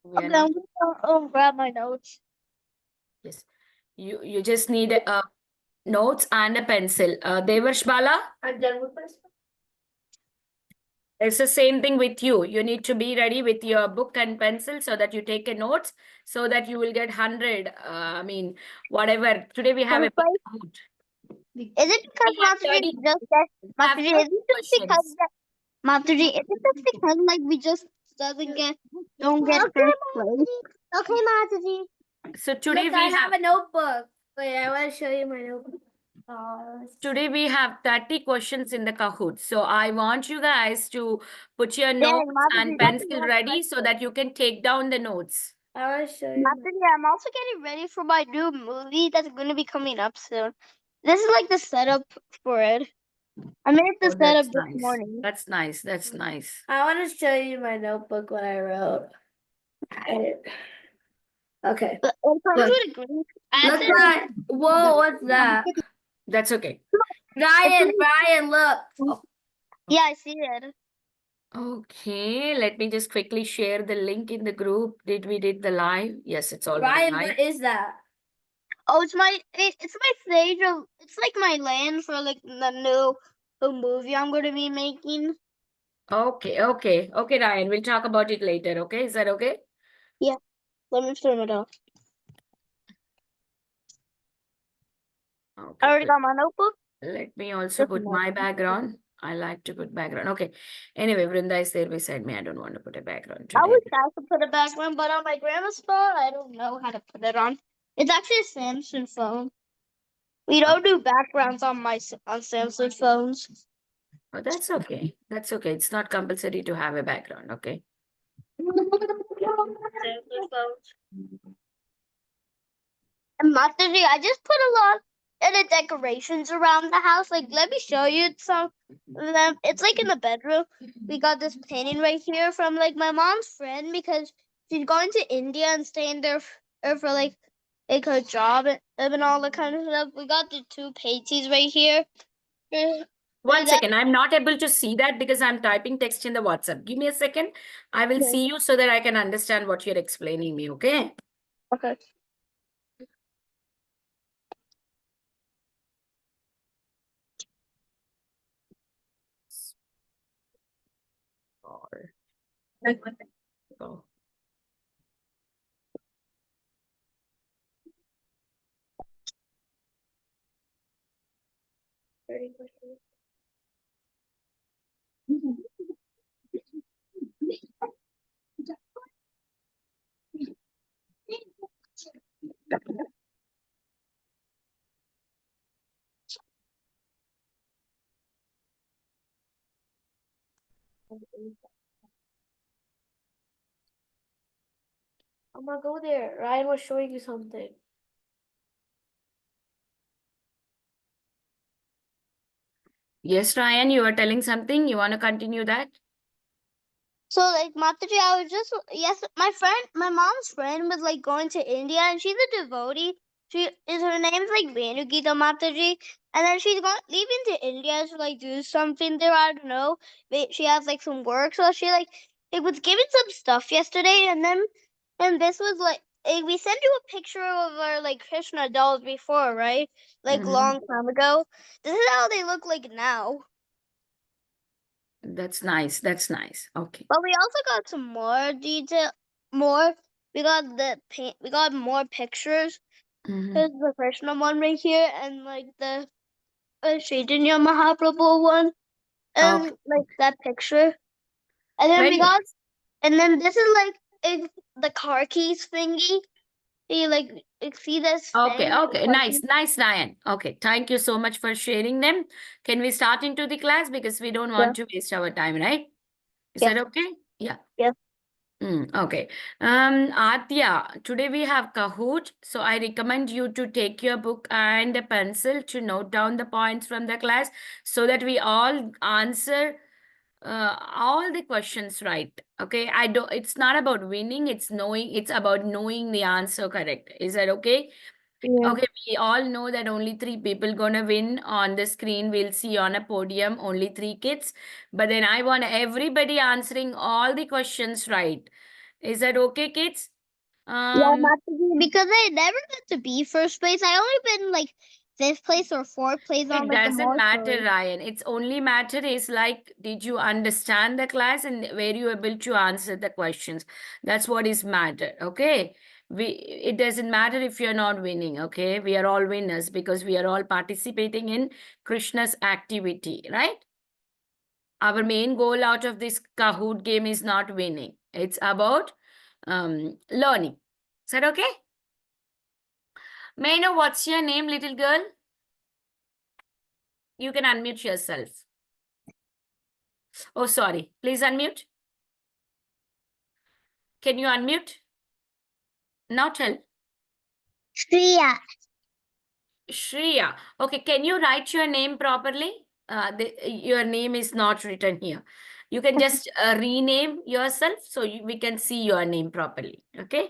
We are Okay, not. I'm gonna grab my notes. Yes. You just need notes and a pencil. Devarsh Bala, I'm done with this. it's the same thing with you. You need to be ready with your book and pencil so that you take a notes so that you will get 100. I mean, whatever. Today we have a big amount. Is it because We have Mataji 30. just that We have Mataji? 30 Is it just because questions. that Mataji? Is it just because like we just doesn't get don't get first place? Okay, Mataji. So today Look, I we have have a notebook. Wait, I want to show you my notebook. today we have 30 questions in the Kahoot. So I want you guys to put your Dang, notes and Mataji, that's a pencil lot of ready so questions. that you can take down the notes. I want to show you. Mataji, I'm also getting ready for my new movie that's going to be coming up soon. This is like the setup for it. I made the Oh, setup that's this nice. morning. That's nice. That's nice. I want to show you my notebook what I wrote. Okay. It comes Look. with a green. Look at whoa, what's that? That's okay. Ryan, look. Yeah, I see it. Okay, let me just quickly share the link in the group. Did the live? Yes, it's already Ryan, live. what is that? Oh, it's my stage of it's like my land for like the new movie I'm going to be making. Okay, Ryan. We'll talk about it later. Okay, is that okay? Yeah, let me turn it off. I Okay, already got my notebook. let me also Just a put my moment. background. I like to put background. Okay. Anyway, Vrinda is there beside me. I don't want to put a background I today. wish I could put a background, but on my grandma's phone, I don't know how to put it on. It's actually a Samsung phone. We don't do backgrounds on on Samsung phones. Oh, that's okay. That's okay. It's not compulsory to have a background. Okay. Samsung phones. And Mataji, I just put a lot of the decorations around the house. Like, let me show you some of them. It's like in the bedroom. We got this painting right here from like my mom's friend because she's going to India and staying there for like her job and all that kind of stuff. We got the two paintings right here. One second. I'm not able to see that because I'm typing text in the WhatsApp. Give me a second. I will see you so that I can understand what you're explaining me. Okay. Okay. Or, oh. I'm gonna go there. Ryan was showing you something. Yes, Ryan, you are telling something. You want to continue that? So like Mataji, I was just yes, my mom's friend was like going to India, and she's a devotee. Her name's like Vanugita Mataji, and then she's going leaving to India to like do something there. I don't know. She has like some work, so she like it was given some stuff yesterday, and this was like we sent you a picture of our like Krishna dolls before, right? Like long time ago. This is how they look like now. That's nice. That's nice. Okay. But we also got some more detail, more. We got the paint. We got more pictures. There's the Krishna one right here, and like the Chaitanya Mahaprabhu one, and Okay. like that picture. And then we When got, and then this is like the car keys thingy. You like see this Okay, thing? okay, nice, Ryan. Okay, thank you so much for sharing them. Can we start into the class because we don't Yeah. want to waste our time, right? Is Yeah. that okay? Yeah. Yeah. Okay. Adya, today we have Kahoot, so I recommend you to take your book and a pencil to note down the points from the class so that we all answer all the questions right. Okay, it's not about winning, it's about knowing the answer correct. Is that okay? Yeah. Okay, we all know that only three people gonna win on the screen. We'll see on a podium only three kids. But then I want everybody answering all the questions right. Is that okay, kids? Yeah, Mataji, because I never got to be first place. I only been like fifth place or fourth place on It like the doesn't most matter, shows. Ryan. It's only matter is like, did you understand the class and were you able to answer the questions? That's what is matter. Okay. It doesn't matter if you're not winning. Okay. We are all winners because we are all participating in Krishna's activity, right? Our main goal out of this Kahoot game is not winning. It's about learning. Is that okay? May I know what's your name, little girl? You can unmute yourself. Oh, sorry. Please unmute. Can you unmute? Now tell. Shreya. Shreya. Okay, can you write your name properly? Your name is not written here. You can just rename yourself so we can see your name properly. Okay?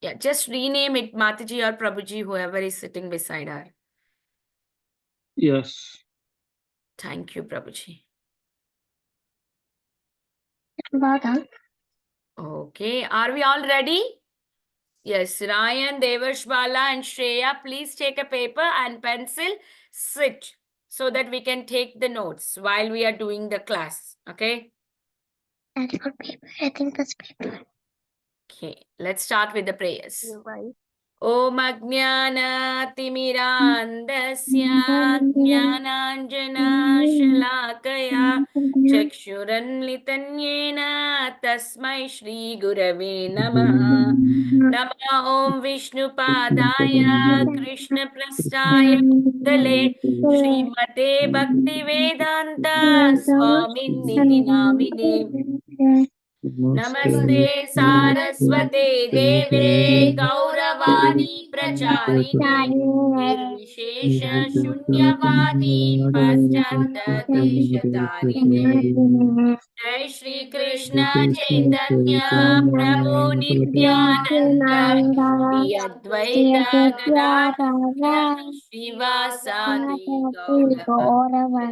Yeah, just rename it Mataji or Prabhuji, whoever is sitting beside her. Yes. Thank you, Prabhuji. Well done. Okay, are we all ready? Yes, Ryan, Devash Bala and Shreya, please take a paper and pencil, sit so that we can take the notes while we are doing the class. Okay? That's for paper. I think that's paper. Okay, let's start with the prayers. You're right. Om Ajnanaatimirandasya Jnananjana Shalakaya Chakshurannitanyena Tasmai Shri Gurave Namaha Nama Om Vishnupadaya Krishna Prastaya Bhutale Srimate Bhaktivedanta Swamin Niti Namine Namaste Saraswate Deve Gauravani Pracharini Nirvishesha Shunyavadi Paschanda Deshatarine Jai Shri Krishna Chaitanya Prabhu Nityananda Shri Advaita Gadadara Shivasadi Gaurava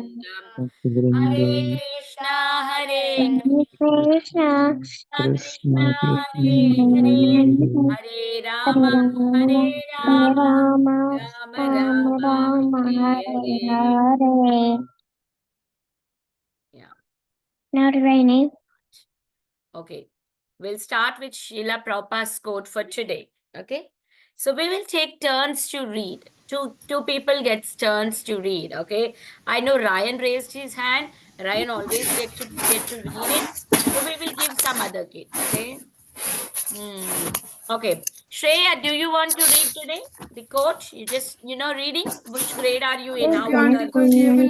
Hare Krishna Hare Krishna. Krishna Hare Hare Hare Rama Hare Rama Rama Rama Hare Hare. Yeah. Now to write name. Okay. We'll start with Srila Prabhupada's quote for today. Okay. So we will take turns to read. Two people gets turns to read. Okay. I know Ryan raised his hand. Ryan always get to read it. So we will give some other kid. Okay. Okay. Shreya, do you want to read today? The quote? You just, reading? Which grade are you in? How old are you?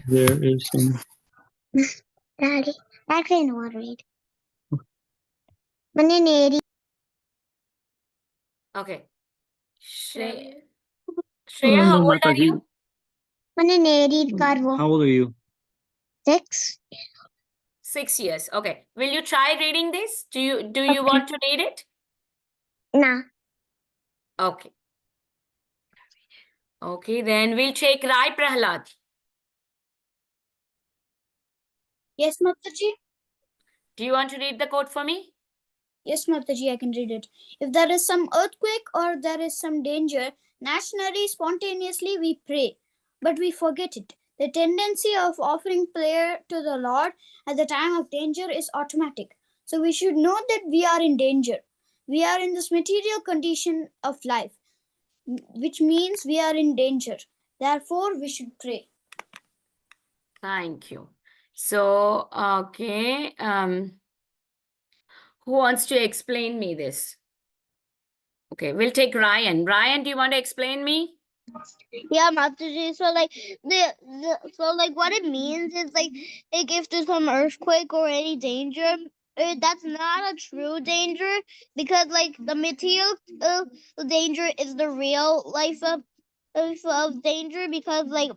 There is some. Daddy, actually, I know how to read. Mananeri. Okay. Shreya, how No, old are Mataji. you? Mananeri Karvo. How old are you? 6. 6 years. Okay. Will you try reading this? Do you Okay. want to read it? Nah. Okay. Okay, then we'll take Rai Prahlad. Yes, Mataji. Do you want to read the quote for me? Yes, Mataji, I can read it. If there is some earthquake or there is some danger, naturally, spontaneously we pray, but we forget it. The tendency of offering prayer to the Lord at the time of danger is automatic. So we should know that we are in danger. We are in this material condition of life, which means we are in danger. Therefore, we should pray. Thank you. So, okay. Who wants to explain me this? Okay, we'll take Ryan. Ryan, do you want to explain me? Yeah, Mataji. So like what it means is like if there's some earthquake or any danger, that's not a true danger because like the material danger is the real life of danger because like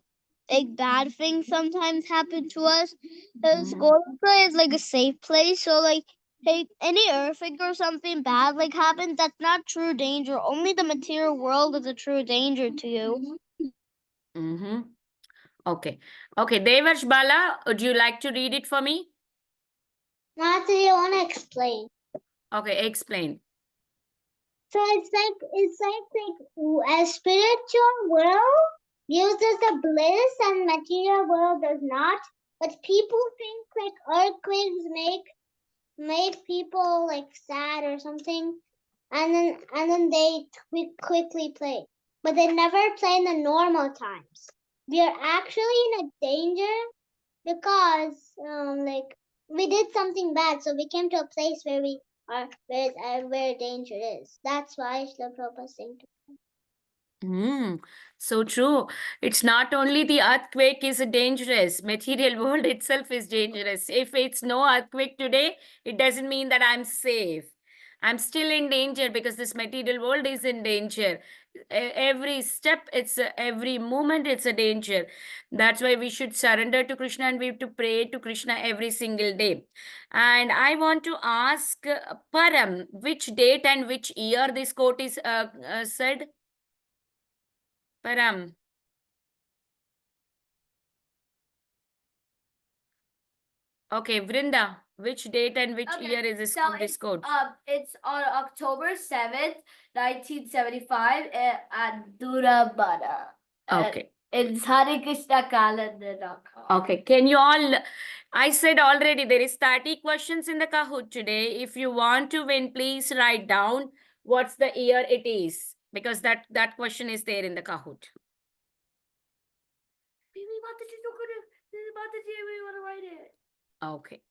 bad things sometimes happen to us. Golgotha is like a safe place, so like hey, any earthquake or something bad like happens, that's not true danger. Only the material world is a true danger to you. Mm-hmm. Okay. Okay. Devarsh Bala, would you like to read it for me? Mataji, I want to explain. Okay, explain. So it's like a spiritual world uses the bliss and material world does not. But people think like earthquakes make people like sad or something, and then they quickly play. But they never play in the normal times. We are actually in a danger because like we did something bad, so we came to a place where we are where danger is. That's why Srila Prabhupada is saying. So true. It's not only the earthquake is dangerous, material world itself is dangerous. If it's no earthquake today, it doesn't mean that I'm safe. I'm still in danger because this material world is in danger. Every step, every moment, it's a danger. That's why we should surrender to Krishna and we have to pray to Krishna every single day. And I want to ask Param, which date and which year this quote is said? Param. Okay, Vrinda, which date and which Okay, year is this, so this quote? It's on October 7th, 1975 at Durabada. Okay. It's HareKrishnaCalendar.com. Okay, can you all, I said already there is 30 questions in the Kahoot today. If you want to win, please write down what's the year it is, because that question is there in the Kahoot. We want to write it. Okay.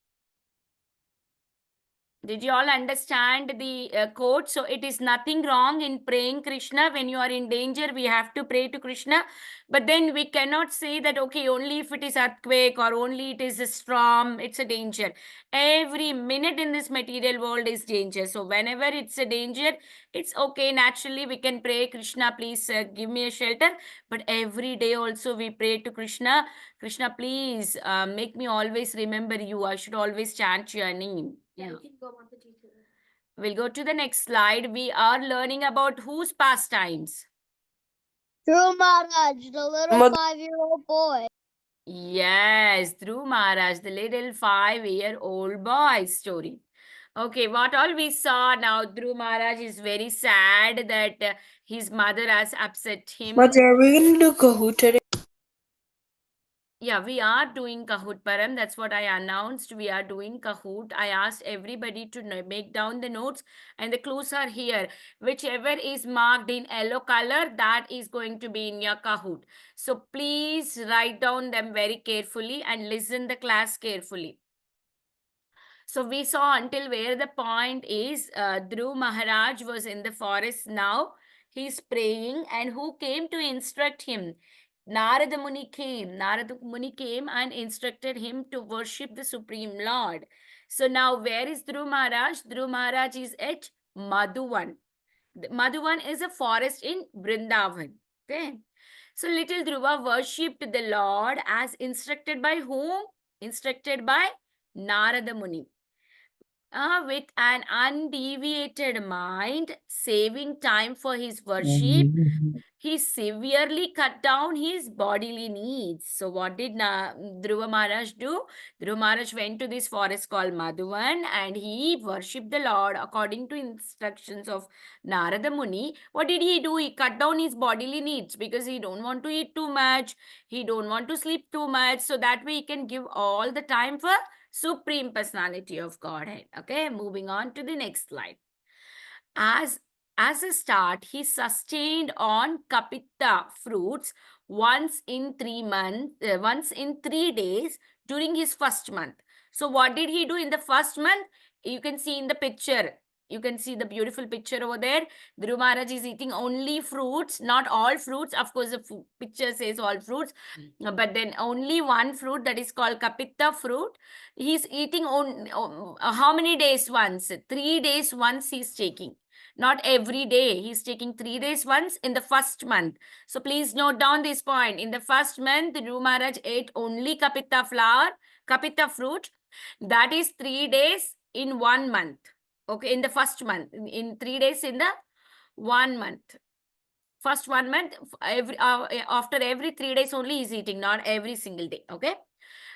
Did you all understand the quote? So it is nothing wrong in praying Krishna. When you are in danger, we have to pray to Krishna. But then we cannot say that, okay, only if it is earthquake or only it is a storm, it's a danger. Every minute in this material world is danger. So whenever it's a danger, it's okay. Naturally, we can pray, Krishna, please give me a shelter. But every day also we pray to Krishna. Krishna, please make me always remember you. I should always chant your name. Yeah, Yeah. you can go Mataji too. We'll go to the next slide. We are learning about whose pastimes. Dhruv Maharaj, the little 5-year-old boy. Yes, Dhruv Maharaj, the little 5-year-old boy story. Okay, what all we saw now, Dhruv Maharaj is very sad that his mother has upset him. But are we going to do Kahoot today? Yeah, we are doing Kahoot, Param. That's what I announced. We are doing Kahoot. I asked everybody to make down the notes, and the clues are here. Whichever is marked in yellow color, that is going to be in your Kahoot. So please write down them very carefully and listen the class carefully. So we saw until where the point is, Dhruv Maharaj was in the forest now. He's praying, and who came to instruct him? Narada Muni came. Narada Muni came and instructed him to worship the Supreme Lord. So now where is Dhruv Maharaj? Dhruv Maharaj is at Madhuvan. Madhuvan is a forest in Vrindavan. Okay. So little Dhruva worshipped the Lord as instructed by whom? Instructed by Narada Muni. With an undeviated mind, saving time for his worship, he severely cut down his bodily needs. So what did Dhruva Maharaj do? Dhruva Maharaj went to this forest called Madhuvan and he worshipped the Lord according to instructions of Narada Muni. What did he do? He cut down his bodily needs because he don't want to eat too much. He don't want to sleep too much. So that way he can give all the time for Supreme Personality of Godhead. Okay, moving on to the next slide. As a start, he sustained on kapita fruits once in 3 days during his first month. So what did he do in the first month? You can see in the picture. You can see the beautiful picture over there. Dhruv Maharaj is eating only fruits, not all fruits. Of course, the picture says all fruits, but then only one fruit that is called kapita fruit. He's eating on how many days once? 3 days once he's taking. Not every day. He's taking 3 days once in the first month. So please note down this point. In the first month, Dhruv Maharaj ate only kapita flower, kapita fruit. That is 3 days in 1 month. Okay, in the first month. In 3 days in the 1 month. First 1 month, after every 3 days only he's eating, not every single day. Okay.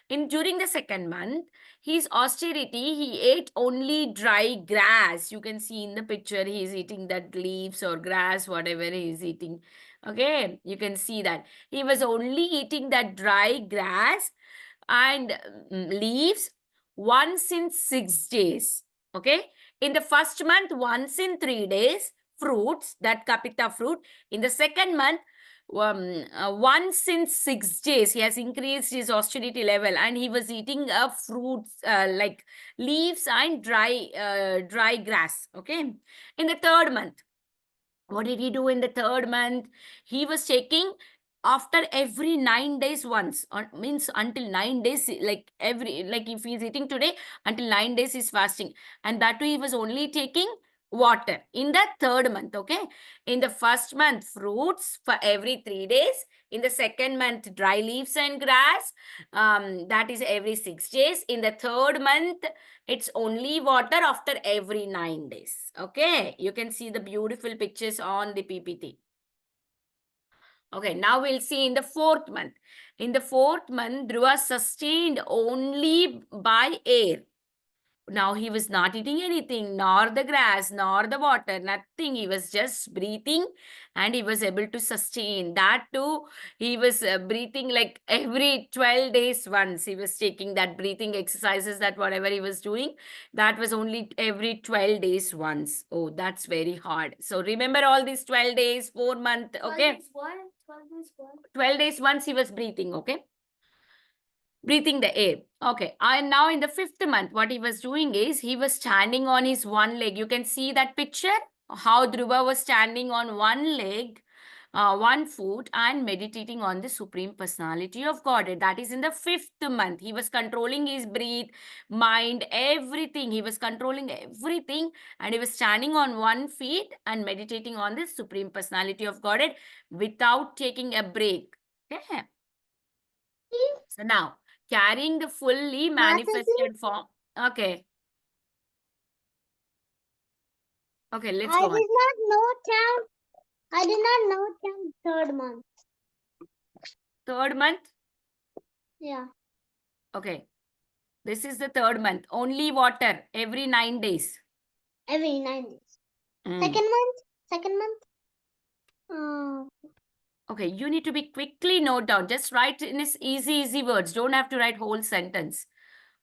During the second month, his austerity, he ate only dry grass. You can see in the picture, he's eating that leaves or grass, whatever he is eating. Okay, you can see that. He was only eating that dry grass and leaves once in 6 days. Okay, in the first month, once in 3 days, fruits, that kapita fruit. In the second month, once in 6 days, he has increased his austerity level, and he was eating fruits like leaves and dry grass. Okay, in the third month, what did he do in the third month? He was taking after every 9 days once, or means until 9 days, like if he's eating today, until 9 days he's fasting, and that too he was only taking water in the third month. Okay, in the first month, fruits for every 3 days. In the second month, dry leaves and grass, that is every 6 days. In the third month, it's only water after every 9 days. Okay, you can see the beautiful pictures on the PPT. Okay, now we'll see in the fourth month. In the fourth month, Dhruva sustained only by air. Now he was not eating anything, nor the grass, nor the water, nothing. He was just breathing, and he was able to sustain. That too, he was breathing like every 12 days once. He was taking that breathing exercises, that whatever he was doing, that was only every 12 days once. Oh, that's very hard. So remember all these 12 days, 4 months, okay? 12 days once he was breathing, okay? Breathing the air. Okay. And now in the fifth month, what he was doing is he was standing on his one leg. You can see that picture, how Dhruva was standing on one leg, one foot, and meditating on the Supreme Personality of Godhead. That is in the fifth month. He was controlling his breath, mind, everything. He was controlling everything, and he was standing on one feet and meditating on the Supreme Personality of Godhead without taking a break. Okay. So now, carrying the fully manifested form. Okay. Okay, let's I go on. did not know count. I did not know count third month. Third month. Yeah. Okay. This is the third month. Only water every 9 days. Every 9 days. Mm. Second month. Okay, you need to be quickly note down. Just write in this easy words. Don't have to write whole sentence.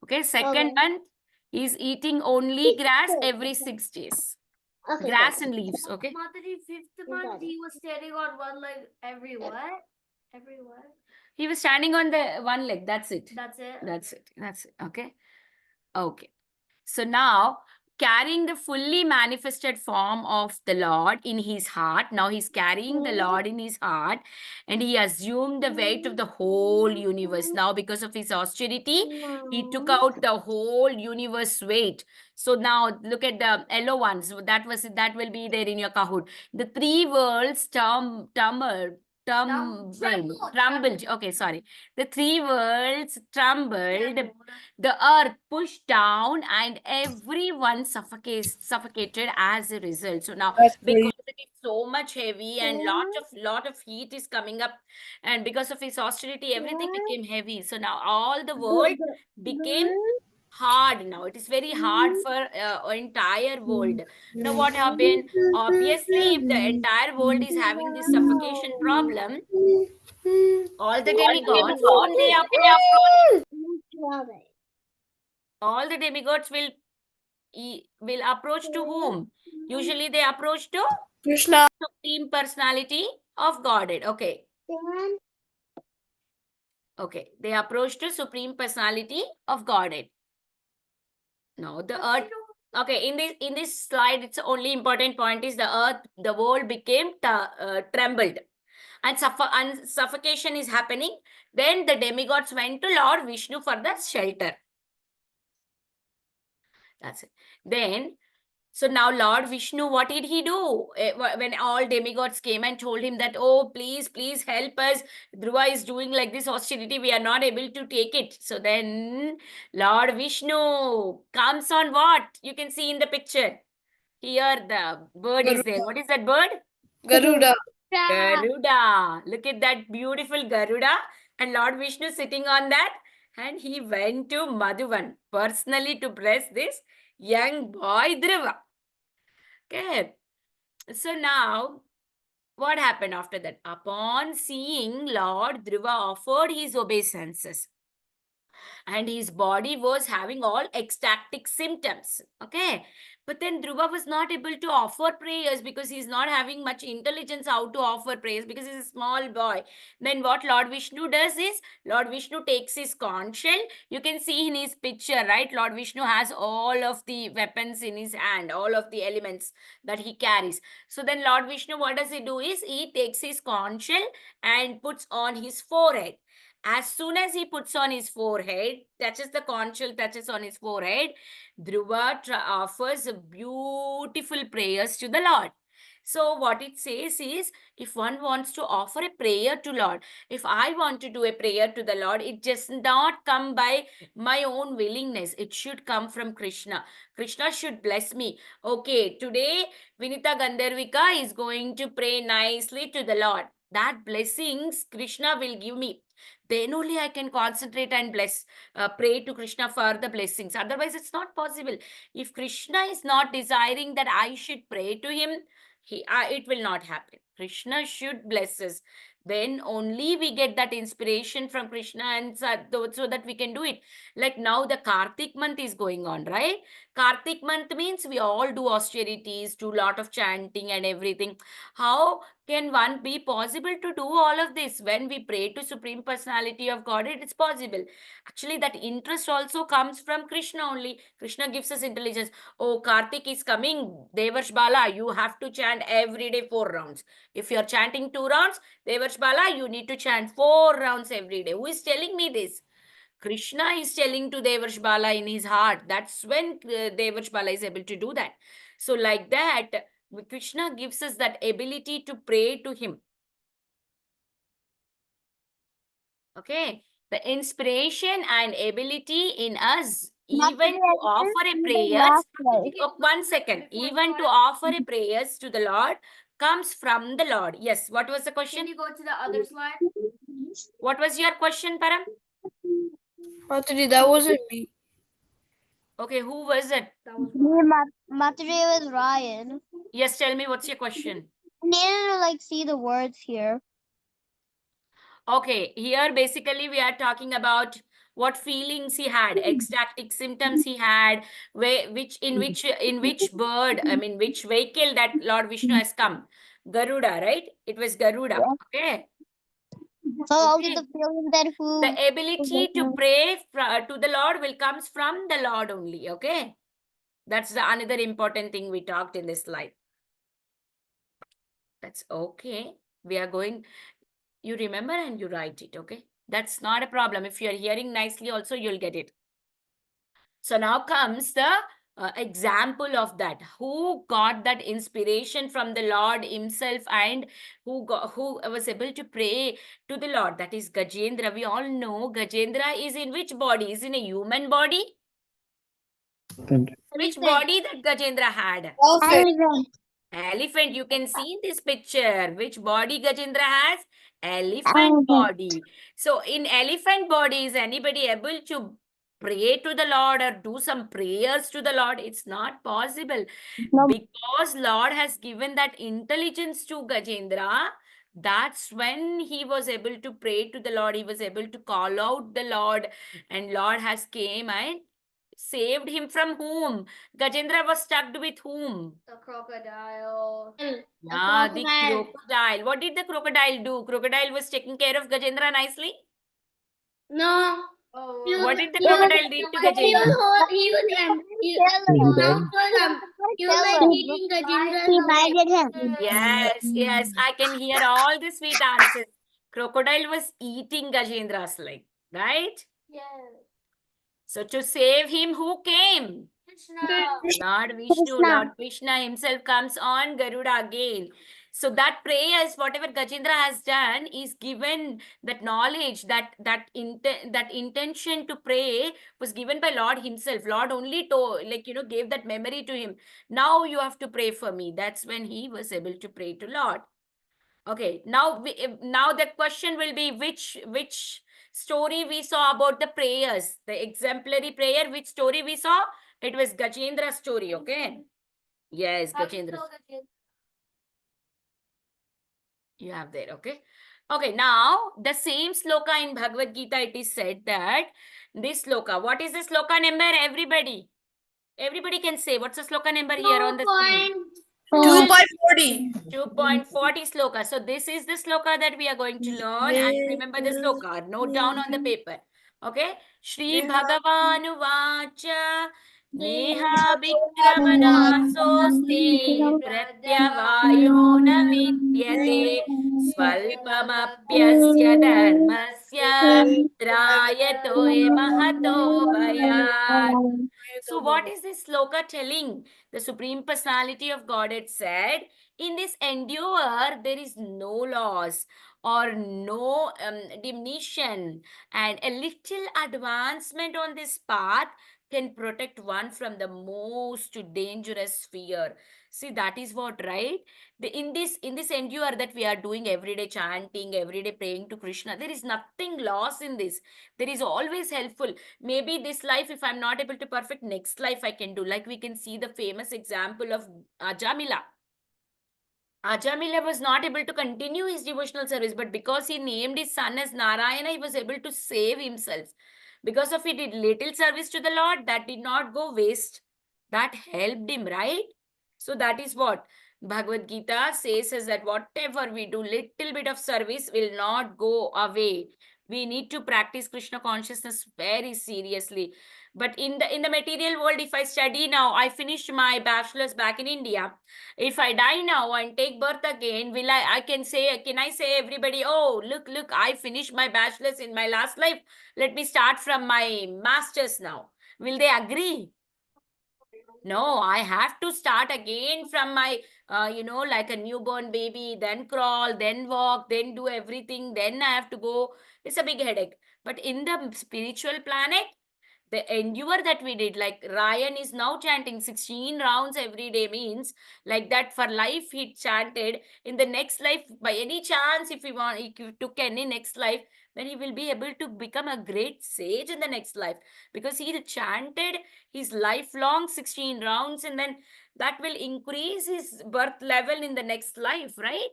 Okay, second Okay. month is eating only grass every 6 days. Okay. Grass got and it. leaves. Okay. Mataji, fifth Got month it. he was standing on one leg every what? Every what? He was standing on the one leg. That's it. That's it. That's it. That's it. Okay. Okay. So now, carrying the fully manifested form of the Lord in his heart, now he's carrying the Lord in his heart, and he assumed the weight of the whole universe. Now, because of his austerity, he took out the whole universe weight. So now look at the yellow ones. That will be there in your Kahoot. The three worlds trembled. Okay, sorry. The three worlds trembled. The earth pushed down, and everyone suffocated as a result. So now, That's because great. it is so much heavy and lot of heat is coming up, and because of his austerity, everything became heavy. So now all the world became hard. Now it is very hard for entire world. Now what happened? Obviously, if the entire world is having this suffocation problem, all the demigods, whom they approach, all the demigods will approach to whom? Usually they approach to Krishna. Supreme Personality of Godhead. Okay. Okay. They approach to Supreme Personality of Godhead. Now the earth. Okay, in this slide, it's only important point is the world became trembled, and suffocation is happening. Then the demigods went to Lord Vishnu for the shelter. That's it. Then, so now Lord Vishnu, what did he do? When all demigods came and told him that, oh, please help us. Dhruva is doing like this austerity. We are not able to take it. So then Lord Vishnu comes on what? You can see in the picture. Here the bird is there. What is that bird? Garuda. Garuda. Look at that beautiful Garuda. And Lord Vishnu sitting on that. And he went to Madhuvan personally to bless this young boy Dhruva. Okay. So now, what happened after that? Upon seeing Lord Dhruva offered his obeisances, and his body was having all ecstatic symptoms. Okay. But then Dhruva was not able to offer prayers because he's not having much intelligence how to offer prayers because he's a small boy. Then what Lord Vishnu does is, Lord Vishnu takes his conch shell. You can see in his picture, right? Lord Vishnu has all of the weapons in his hand, all of the elements that he carries. So then Lord Vishnu, what does he do is, he takes his conch shell and puts on his forehead. As soon as he puts on his forehead, touches the conch shell, touches on his forehead, Dhruva offers beautiful prayers to the Lord. So what it says is, if one wants to offer a prayer to Lord, if I want to do a prayer to the Lord, it just not come by my own willingness. It should come from Krishna. Krishna should bless me. Okay, today Vinita Gandharvika is going to pray nicely to the Lord. That blessings Krishna will give me. Then only I can concentrate and pray to Krishna for the blessings. Otherwise, it's not possible. If Krishna is not desiring that I should pray to him, it will not happen. Krishna should bless us. Then only we get that inspiration from Krishna, and so that we can do it. Like now the Kartik month is going on, right? Kartik month means we all do austerities, do lot of chanting and everything. How can one be possible to do all of this? When we pray to Supreme Personality of Godhead, it's possible. Actually, that interest also comes from Krishna only. Krishna gives us intelligence. Oh, Kartik is coming. Devarsh Bala, you have to chant every day 4 rounds. If you're chanting 2 rounds, Devarsh Bala, you need to chant 4 rounds every day. Who is telling me this? Krishna is telling to Devarsh Bala in his heart. That's when Devarsh Bala is able to do that. So like that, Krishna gives us that ability to pray to him. Okay. The inspiration and ability in us, even to offer a prayers. Oh, 1 second. Even to offer a prayers to the Lord comes from the Lord. Yes. What was the question? Can you go to the other slide? What was your question, Param? Mataji, that wasn't me. Okay. Who was it? That was Me Ryan. and Mataji with Ryan. Yes. Tell me, what's your question? I needed to like see the words here. Okay, here basically we are talking about what feelings he had, ecstatic symptoms he had, in which bird, I mean which vehicle that Lord Vishnu has come. Garuda, right? It was Garuda. Okay. So Okay. only the feeling that who The ability to pray to the Lord will comes from the Lord only. Okay. That's the another important thing we talked in this slide. That's okay. We are going. You remember and you write it, okay? That's not a problem. If you're hearing nicely also, you'll get it. So now comes the example of that. Who got that inspiration from the Lord himself, and who was able to pray to the Lord? That is Gajendra. We all know Gajendra is in which body? Is in a human body? And Which body that Gajendra had? Elephant. You can see in this picture which body Gajendra has. Elephant body. So in elephant body, is anybody able to pray to the Lord or do some prayers to the Lord? It's not possible. No. Because Lord has given that intelligence to Gajendra. That's when he was able to pray to the Lord. He was able to call out the Lord, and Lord has came and saved him from whom? Gajendra was stuck with whom? The crocodile. Yeah, the crocodile. What did the crocodile do? Crocodile was taking care of Gajendra nicely. No. What did the crocodile do to Gajendra? He was like eating Gajendra's leg. Yes, yes, I can hear all the sweet answers. Crocodile was eating Gajendra's leg, right? Yes. So to save him, who came? Krishna. Lord Vishnu, Lord Krishna himself comes on Garuda again. So that prayers, whatever Gajendra has done, is given that knowledge, that intention to pray was given by Lord himself. Lord only gave that memory to him. Now you have to pray for me. That's when he was able to pray to Lord. Okay, now the question will be which story we saw about the prayers, the exemplary prayer, which story we saw? It was Gajendra's story, okay? Yes, Gajendra. You have there, okay? Okay, now the same sloka in Bhagavad Gita, it is said that this sloka, what is the sloka number, everybody? Everybody can say, what's the sloka number here on the screen? 2.40. 2.40 sloka. So this is the sloka that we are going to learn, and remember the sloka. Note down on the paper. Okay? Shri Bhagavanu Vacha Neha Vikramana Soste Pratyavayo Na Vidyate Svalpamapyasya Dharmasya Trayato Mahato Bhayat. So what is this sloka telling? The Supreme Personality of Godhead said, in this endure, there is no loss or no diminution, and a little advancement on this path can protect one from the most dangerous fear. See, that is what, right? In this endure that we are doing everyday chanting, everyday praying to Krishna, there is nothing loss in this. There is always helpful. Maybe this life, if I'm not able to perfect, next life I can do. Like we can see the famous example of Ajamila. Ajamila was not able to continue his devotional service, but because he named his son as Narayana, he was able to save himself. Because of he did little service to the Lord, that did not go waste. That helped him, right? So that is what Bhagavad Gita says, is that whatever we do, little bit of service will not go away. We need to practice Krishna consciousness very seriously. But in the material world, if I study now, I finished my bachelor's back in India. If I die now and take birth again, can I say everybody, oh, look, I finished my bachelor's in my last life. Let me start from my master's now. Will they agree? No, I have to start again from my, like a newborn baby, then crawl, then walk, then do everything, then I have to go. It's a big headache. But in the spiritual planet, the endure that we did, like Ryan is now chanting 16 rounds every day, means like that for life he chanted. In the next life, by any chance, if he took any next life, then he will be able to become a great sage in the next life, because he chanted his lifelong 16 rounds, and then that will increase his birth level in the next life, right?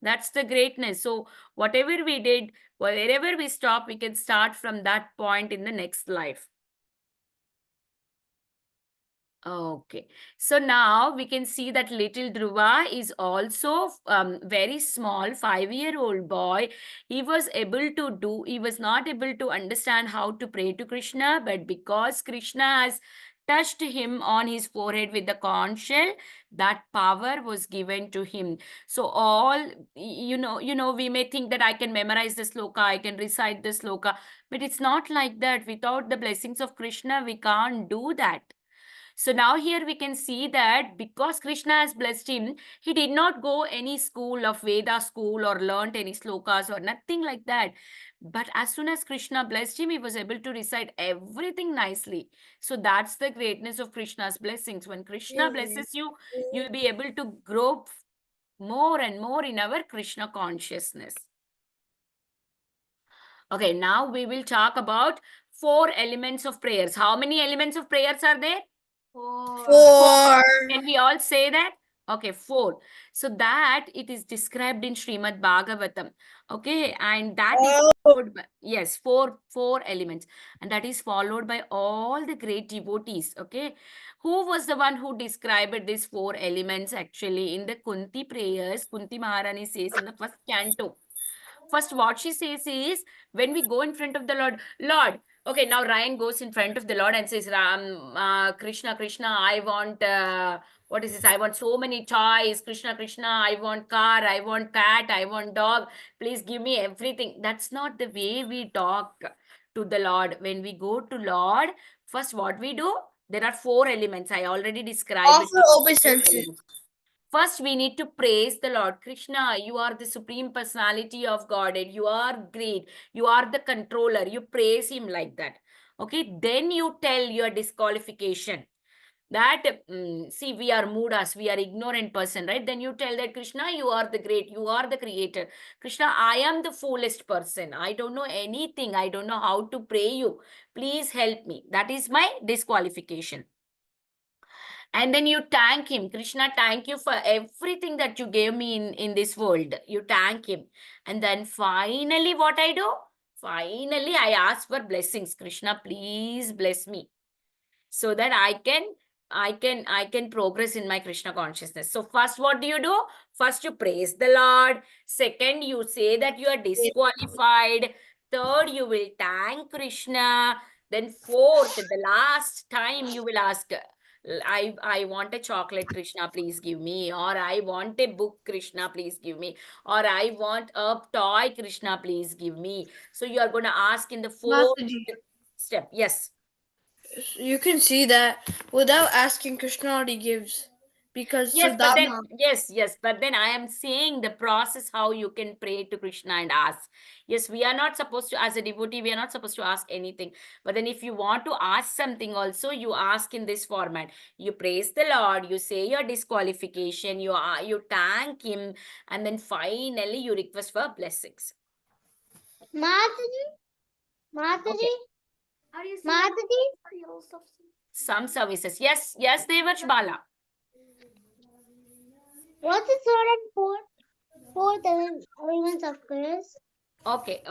That's the greatness. So whatever we did, wherever we stop, we can start from that point in the next life. Okay, so now we can see that little Dhruva is also very small 5-year-old boy. He was not able to understand how to pray to Krishna, but because Krishna has touched him on his forehead with the conch shell, that power was given to him. So we may think that I can memorize the sloka, I can recite the sloka, but it's not like that. Without the blessings of Krishna, we can't do that. So now here we can see that because Krishna has blessed him, he did not go any school of Veda school or learnt any slokas or nothing like that. But as soon as Krishna blessed him, he was able to recite everything nicely. So that's the greatness of Krishna's blessings. When Krishna blesses you, you'll be able to grow more and more in our Krishna consciousness. Okay, now we will talk about 4 elements of prayers. How many elements of prayers are there? 4. Can we all say that? Okay, 4. So that it is described in Srimad Bhagavatam. Okay, and that is followed by, yes, four elements. And that is followed by all the great devotees. Okay, who was the one who described these 4 elements actually in the Kunti prayers? Kunti Maharani says in the first canto. First, what she says is, when we go in front of the Lord, okay, now Ryan goes in front of the Lord and says, Krishna, I want, what is this? I want so many toys. Krishna, I want car, I want cat, I want dog. Please give me everything. That's not the way we talk to the Lord. When we go to Lord, first what we do? There are 4 elements. I already described Offer it. 4 obeisances. elements. First, we need to praise the Lord. Krishna, you are the Supreme Personality of Godhead. You are great. You are the controller. You praise him like that. Okay. Then you tell your disqualification. that see, we are moodas, we are ignorant person, right? Then you tell that Krishna, you are the great, you are the creator. Krishna, I am the foolish person, I don't know anything, I don't know how to pray you, please help me. That is my disqualification. And then you thank him, Krishna, thank you for everything that you gave me in this world. You thank him. And then finally what I do, finally I ask for blessings. Krishna, please bless me so that I can progress in my Krishna consciousness. So first, what do? First, you praise the Lord. Second, you say that you are disqualified. Third, you will thank Krishna. Then fourth, the last time you will ask, I want a chocolate, Krishna, please give me. Or I want a book, Krishna, please give me. Or I want a toy, Krishna, please give me. So you are going to ask in the fourth Mataji, step. Yes. you can see that without asking, Krishna already gives. Because Yes, so but that then yes, but then I am saying the process how you can pray to Krishna and ask. Yes, we are not supposed to, as a devotee, we are not supposed to ask anything. But then if you want to ask something also, you ask in this format. You praise the Lord, you say your disqualification, you thank him, and then finally you request for blessings. Mataji, Mataji, Okay. How do you say Mataji. material stuff? Some services. Yes, Devarsh Bala. What's the third and fourth? Fourth elements of Chris. Okay.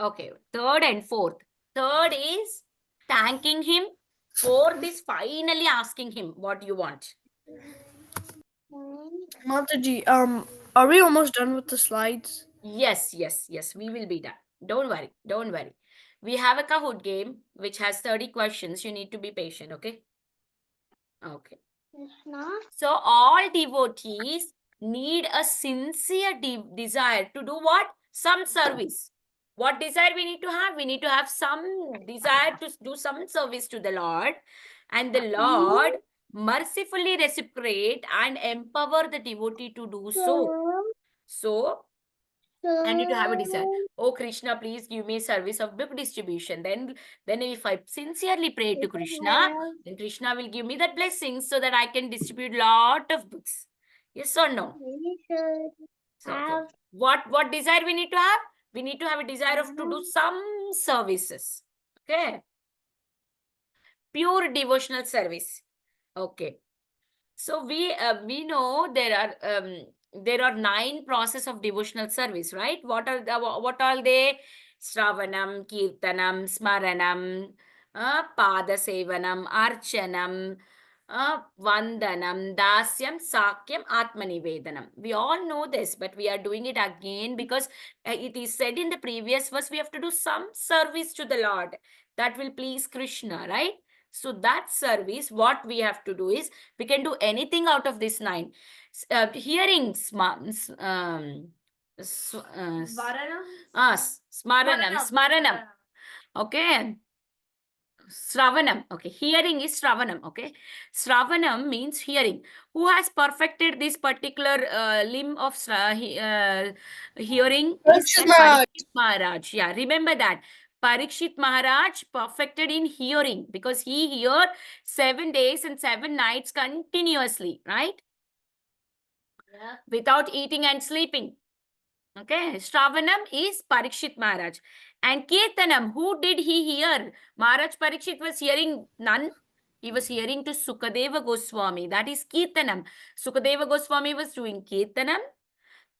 Third and fourth. Third is thanking him. Fourth is finally asking him what you want. Mataji, are we almost done with the slides? Yes, we will be done. Don't worry. We have a Kahoot game which has 30 questions. You need to be patient, okay? Okay. No. So all devotees need a sincere desire to do what? Some service. What desire we need to have? We need to have some desire to do some service to the Lord. And the Lord mercifully reciprocate and empower the devotee to do so. So, I need to have a desire. Oh, Krishna, please give me service of book distribution. Then if I sincerely pray to Krishna, then Krishna will give me that blessing so that I can distribute lot of books. Yes or no? We should So, okay. have. What desire we need to have? We need to have a desire of to do some services. Okay. Pure devotional service. Okay. So we know there are 9 process of devotional service, right? What are they? Shravanam, Kirtanam, Smaranam, Pada Sevanam, Archanam, Vandanam, Dasyam, Sakyam, Atmanivedanam. We all know this, but we are doing it again because it is said in the previous verse, we have to do some service to the Lord that will please Krishna, right? So that service, what we have to do is, we can do anything out of this 9. Hearing, Varanam? Smaranam. Okay. Sravanam. Okay. Hearing is Sravanam. Okay. Sravanam means hearing. Who has perfected this particular limb of hearing? Parikshit Maharaj. Parikshit Maharaj. Yeah. Remember that. Parikshit Maharaj perfected in hearing because he heard 7 days and 7 nights continuously, right? Yeah. Without eating and sleeping. Okay, Shravanam is Parikshit Maharaj. And Kirtanam, who did he hear? Maharaj Parikshit was hearing none. He was hearing to Sukadeva Goswami. That is Kirtanam. Sukadeva Goswami was doing Kirtanam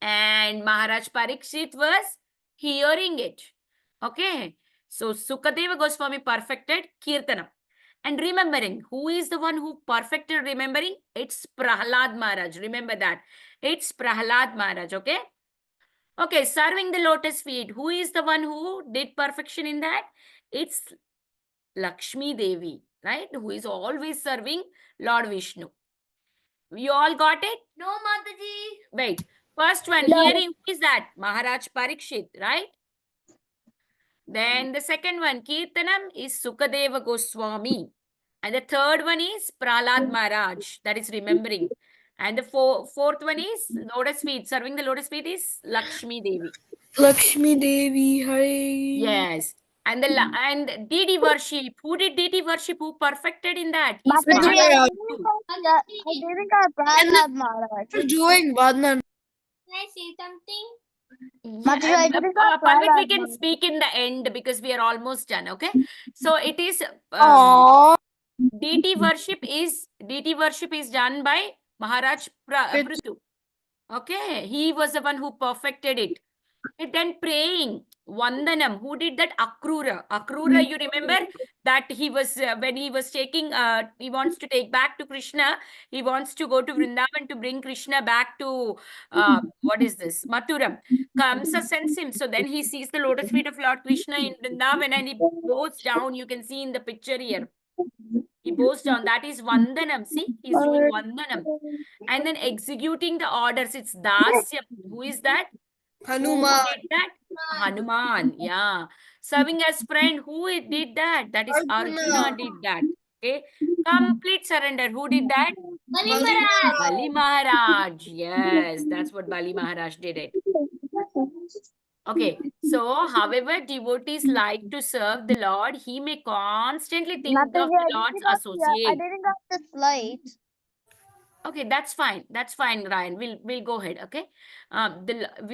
and Maharaj Parikshit was hearing it. Okay, so Sukadeva Goswami perfected Kirtanam. And remembering, who is the one who perfected remembering? It's Prahlad Maharaj. Remember that. It's Prahlad Maharaj, okay? Okay, serving the lotus feet. Who is the one who did perfection in that? It's Lakshmi Devi, right? Who is always serving Lord Vishnu. You all got it? No, Mataji. Wait. First one, hearing, who is that? Maharaj Parikshit, right? Then the second one, Kirtanam, is Sukadeva Goswami. And the third one is Prahlad Maharaj, that is remembering. And the fourth one is lotus feet. Serving the lotus feet is Lakshmi Devi. Lakshmi Devi, Hare. Yes. And and deity worship. Who did deity worship? Who perfected in that? Is Mataji, Maharaj. I didn't got Prahlad Maharaj. We're doing Badnan. Can I say something? Mataji, I didn't got Palvit, we Prahlad can Maharaj. speak in the end because we are almost done. Okay. So it is Aww. deity worship is done by Maharaj Prithu. Okay, he was the one who perfected it. And then praying, Vandanam. Who did that? Akrura. Akrura, you remember that he was, when he was taking, he wants to take back to Krishna. He wants to go to Vrindavan to bring Krishna back to, what is this? Mathuram. Kamsa sends him. So then he sees the lotus feet of Lord Krishna in Vrindavan and he bows down. You can see in the picture here. He bows down. That is Vandanam. See, he's doing Vandanam. And then executing the orders. It's Dasyam. Who is that? Who Hanuman. did that? Hanuman. Yeah. Serving as friend. Who did that? That is Arjuna did that. Okay. Complete surrender. Who did that? Bali Bali Maharaj. Bali Maharaj. Yes, that's what Bali Maharaj did it. Okay. So, however devotees like to serve the Lord, he may constantly think of Mataji, the Lord's I associate. didn't got the slides. Okay, that's fine. That's fine, Ryan. We'll go ahead. Okay.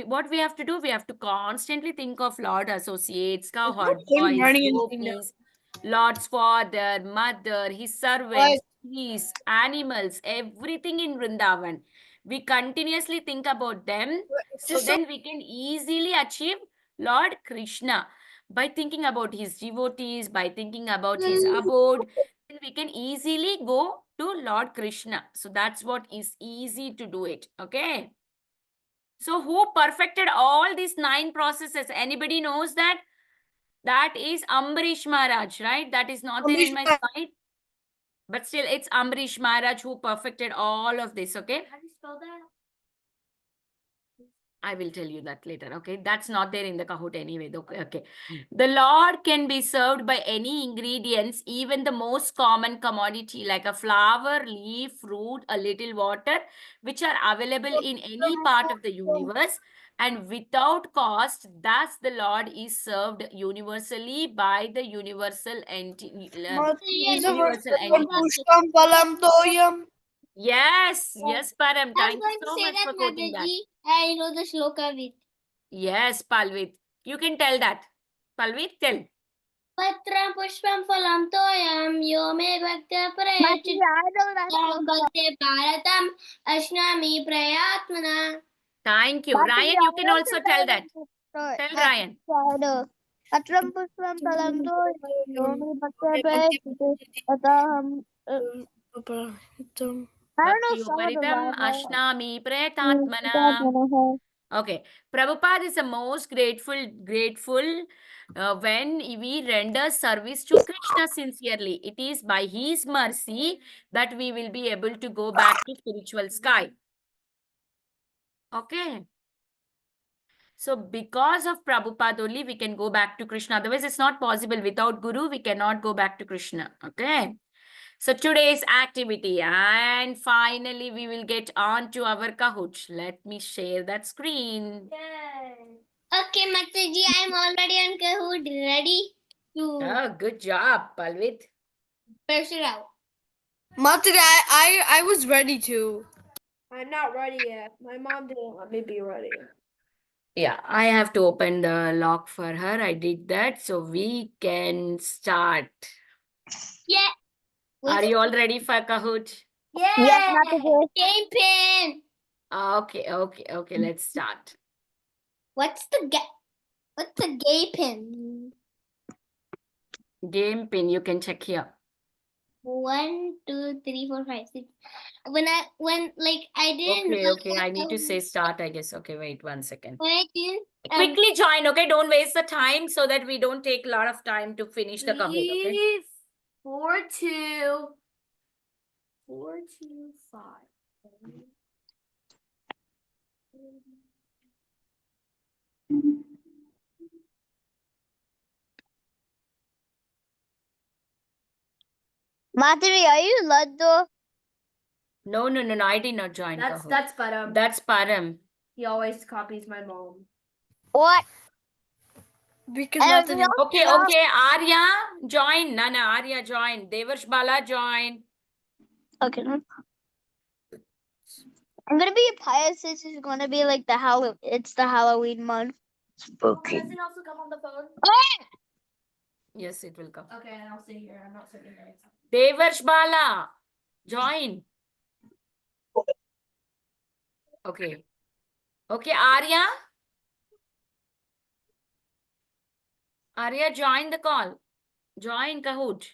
What we have to do, we have to constantly think of Lord associates, cowherd boys, gopis, Lord's father, mother, his servants, trees, animals, everything in Vrindavan. We continuously think about them, so then we can easily achieve Lord Krishna by thinking about his devotees, by thinking about his abode. Then we can easily go to Lord Krishna. So that's what is easy to do it. Okay. So who perfected all these 9 processes? Anybody knows that? That is Ambarish Maharaj, right? That is not there in my slide. But still, it's Ambarish Maharaj who perfected all of this. Okay. How do you spell that? I will tell you that later. Okay. That's not there in the Kahoot anyway. Okay. The Lord can be served by any ingredients, even the most common commodity like a flower, leaf, fruit, a little water, which are available in any part of the universe and without cost. Thus, the Lord is served universally by the universal entity. Universal entity. Pushpam Palam Toyam. Yes, Param. I Thank was you going to so say much that, for quoting that. Mataji. I know the shloka with. Yes, Palvit. You can tell that. Palvit, tell. Patram pushpam phalam toyam yo me bhakta Mataji, prayachit I know that yam sloka. bhakte bharatam ashnami prayatmana. Thank you. Mataji, Ryan, you can also tell that. Tell Ryan. Patram pushpam palam to yomi bhaktya prayachite I don't know Bhakti some of the Uparitam Bible. Ashnami Pretatmana. Okay. Prabhupada is the most grateful when we render service to Krishna sincerely. It is by his mercy that we will be able to go back to spiritual sky. Okay. So because of Prabhupada only, we can go back to Krishna. Otherwise, it's not possible. Without Guru, we cannot go back to Krishna. Okay. So today's activity. And finally, we will get on to our Kahoot. Let me share that screen. Okay, Mataji, I'm already on Kahoot, ready to Oh, good job, Palvit. press it out. Mataji, I was ready to. I'm not ready yet. My mom didn't let me be ready. Yeah, I have to open the lock for her. I did that. So we can start. Yeah. Are you all ready for Kahoot? Yeah. Yes, Mataji. Game pin. Okay. Let's start. What's the gay pin? Game pin, you can check here. 1, 2, 3, 4, 5, 6. When I didn't Okay. I need to say start, I guess. Okay, wait 1 second. when I didn't Quickly join, okay? Don't waste the time so that we don't take a lot of time to finish the Kahoot, okay? 4, 2, 5. Mataji, are you Laddo? No. I did not join Kahoot. That's That's Param. he always copies my mom. What? Because And Mataji. we also Okay, have- okay. Arya, join. Nana, Arya, join. Devarsh Bala, join. Okay. I'm gonna be a pirate since it's gonna be like it's the Halloween month. Spooky. Does it also come on the phone? Yes, it will come. Okay, and I'll sit here. I'm not sitting there. Devarsh Bala, join. Okay. Okay, Arya. Arya, join the call. Join Kahoot.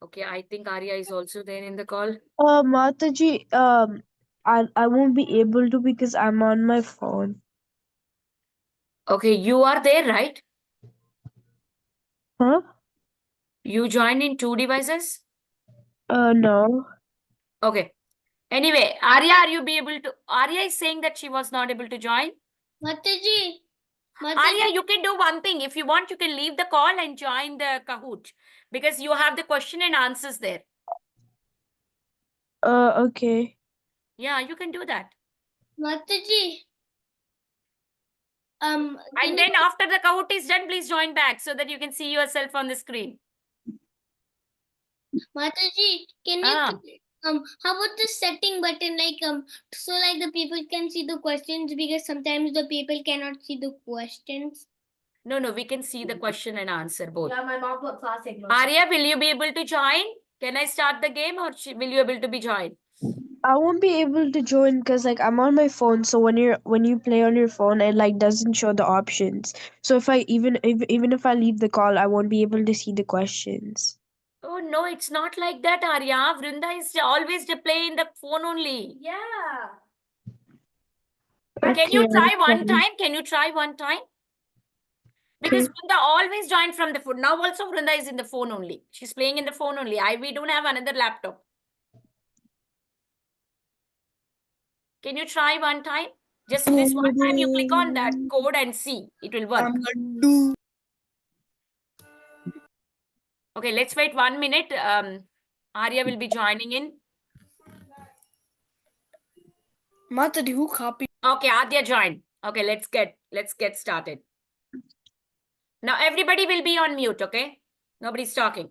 Okay, I think Arya is also there in the call. Mataji, I won't be able to because I'm on my phone. Okay, you are there, right? Huh? You joined in 2 devices? No. Okay. Anyway, Arya, are you be able to? Arya is saying that she was not able to join. Mataji. Arya, you can do one thing. If you want, you can leave the call and join the Kahoot because you have the question and answers there. Okay. Yeah, you can do that. Mataji. Can And then after the Kahoot is done, please join back so that you can see yourself on the screen. Mataji, can you Ah. how about the setting button, like so like the people can see the questions, because sometimes the people cannot see the questions. No, we can see the question and answer both. Yeah, my mom put plastic. Arya, will you be able to join? Can I start the game or will you able to be joined? I won't be able to join because like I'm on my phone, so when you play on your phone, it like doesn't show the options. So if I even if I leave the call, I won't be able to see the questions. Oh, no, it's not like that, Arya. Vrinda is always to play in the phone only. Yeah. Can you Okay, try one okay. time? Can you try one time? Because Vrinda always joined from the phone. Now also Vrinda is in the phone only. She's playing in the phone only. We don't have another laptop. Can you try one time? Just this one time you click on that code and see. It will work. Okay, let's wait 1 minute. Arya will be joining in. Mataji, who copied? Okay, Adya joined. Okay, let's get started. Now everybody will be on mute, okay? Nobody's talking.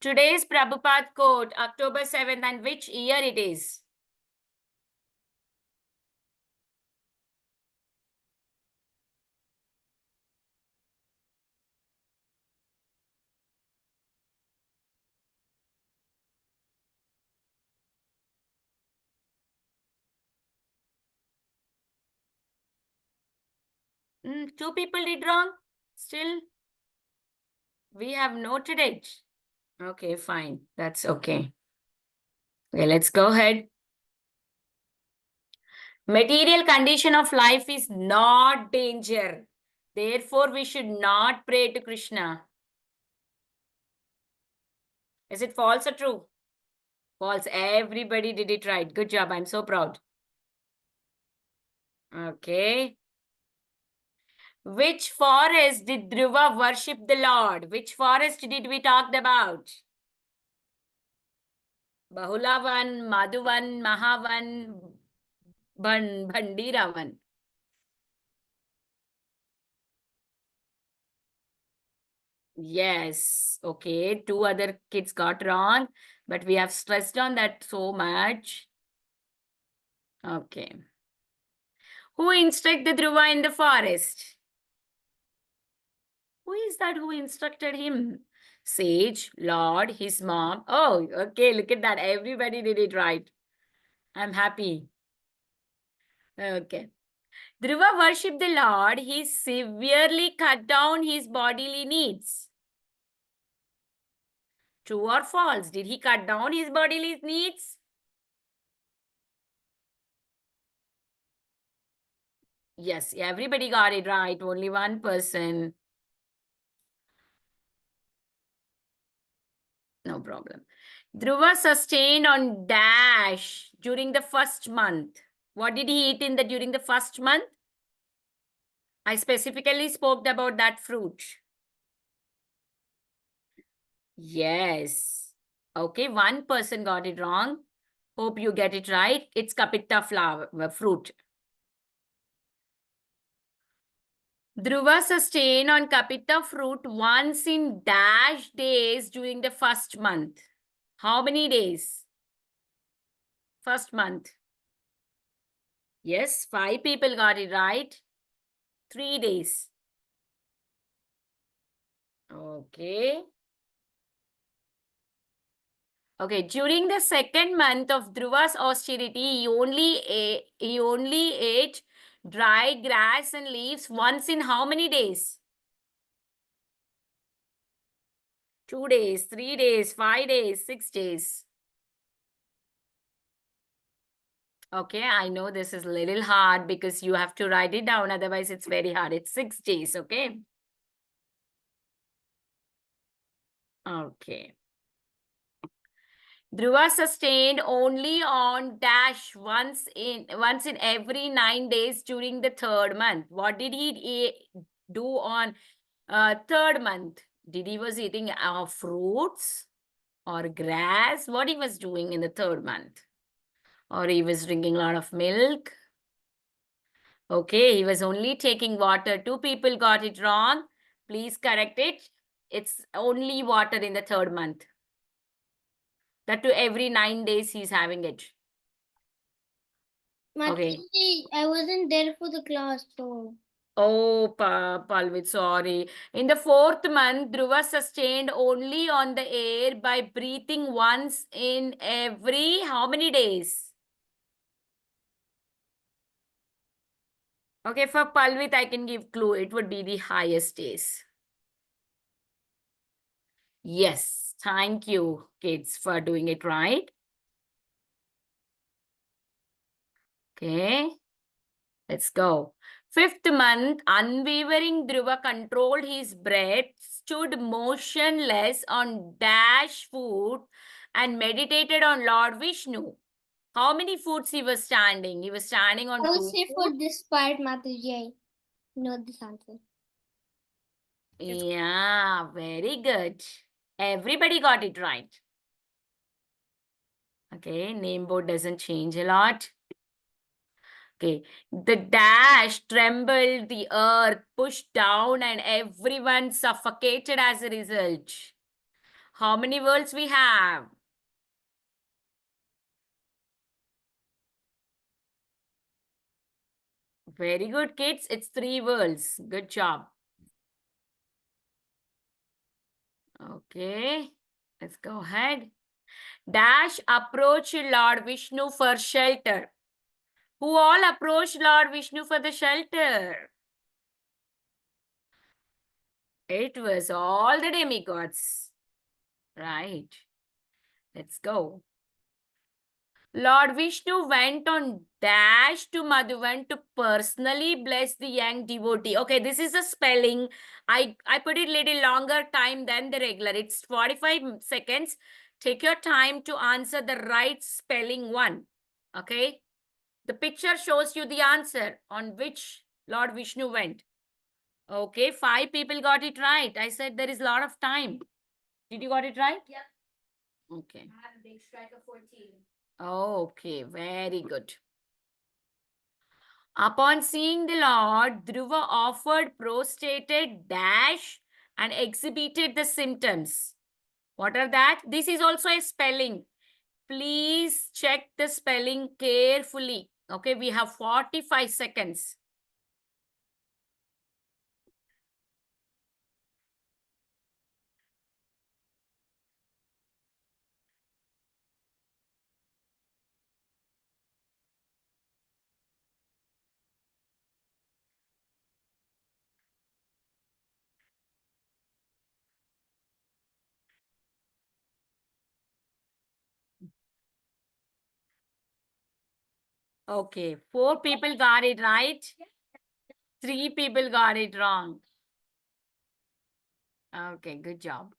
Today's Prabhupada quote, October 7th, and which year it is? Two people did wrong. Still, we have noted it. Okay, fine. That's okay. Okay, let's go ahead. Material condition of life is not danger. Therefore, we should not pray to Krishna. Is it false or true? False. Everybody did it right. Good job. I'm so proud. Okay. Which forest did Dhruva worship the Lord? Which forest did we talk about? Bahulavan, Madhuvan, Mahavan, Bhandiravan. Yes. Okay. 2 other kids got wrong, but we have stressed on that so much. Okay. Who instructed Dhruva in the forest? Who is that who instructed him? Sage, Lord, his mom. Oh, okay. Look at that. Everybody did it right. I'm happy. Okay. Dhruva worshipped the Lord. He severely cut down his bodily needs. True or false? Did he cut down his bodily needs? Yes, everybody got it right. Only one person. No problem. Dhruva sustained on dash during the first month. What did he eat during the first month? I specifically spoke about that fruit. Yes. Okay, one person got it wrong. Hope you get it right. It's kapita flower, fruit. Dhruva sustained on kapita fruit once in dash days during the first month. How many days? First month. Yes, 5 people got it right. 3 days. Okay. Okay, during the second month of Dhruva's austerity, he only ate dry grass and leaves once in how many days? 2 days, 3 days, 5 days, 6 days. Okay, I know this is a little hard because you have to write it down. Otherwise, it's very hard. It's 6 days, okay? Okay. Dhruva sustained only on dash once in every 9 days during the third month. What did he do on third month? Did he was eating fruits or grass? What he was doing in the third month? Or he was drinking a lot of milk? Okay, he was only taking water. 2 people got it wrong. Please correct it. It's only water in the third month. That too every 9 days he's having it. Okay. Mataji, I wasn't there for the class, so. Oh, Palvit, sorry. In the fourth month, Dhruva sustained only on the air by breathing once in every how many days? Okay, for Palvit, I can give clue. It would be the highest days. Yes, thank you, kids, for doing it right. Okay, let's go. Fifth month, unwavering Dhruva controlled his breath, stood motionless on dash foot, and meditated on Lord Vishnu. How many foots he was standing? He was standing on I will 2 say for this part, Mataji, I know this answer. Yeah, very good. Everybody got it right. Okay, name board doesn't change a lot. Okay, the dash trembled, the earth pushed down, and everyone suffocated as a result. How many worlds we have? Very good, kids. It's 3 worlds. Good job. Okay, let's go ahead. Dash approached Lord Vishnu for shelter. Who all approached Lord Vishnu for the shelter? It was all the demigods. Right. Let's go. Lord Vishnu went on dash to Madhuvan to personally bless the young devotee. Okay, this is a spelling. I put it little longer time than the regular. It's 45 seconds. Take your time to answer the right spelling one. Okay. The picture shows you the answer on which Lord Vishnu went. Okay, 5 people got it right. I said there is a lot of time. Did you got it right? Yep. Okay. I have a big strike of 14. Okay, very good. Upon seeing the Lord, Dhruva offered prostrated dash and exhibited the symptoms. What are that? This is also a spelling. Please check the spelling carefully. Okay, we have 45 seconds. Okay, 4 people got it right. 3 people got it wrong. Okay, good job.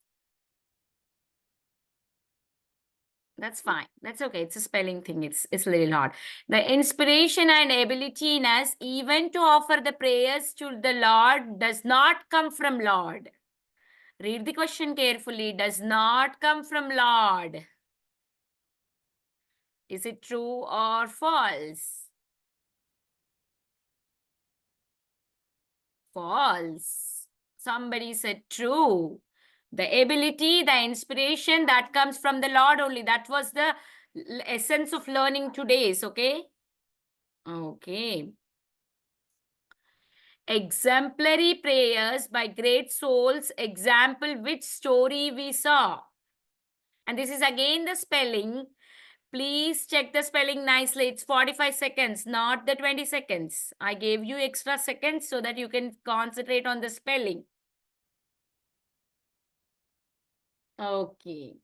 That's fine. That's okay. It's a spelling thing. It's a little hard. The inspiration and ability in us, even to offer the prayers to the Lord, does not come from Lord. Read the question carefully. Does not come from Lord. Is it true or false? False. Somebody said true. The ability, the inspiration that comes from the Lord only. That was the essence of learning today's, okay? Okay. Exemplary prayers by great souls. Example, which story we saw. And this is again the spelling. Please check the spelling nicely. It's 45 seconds, not the 20 seconds. I gave you extra seconds so that you can concentrate on the spelling. Okay.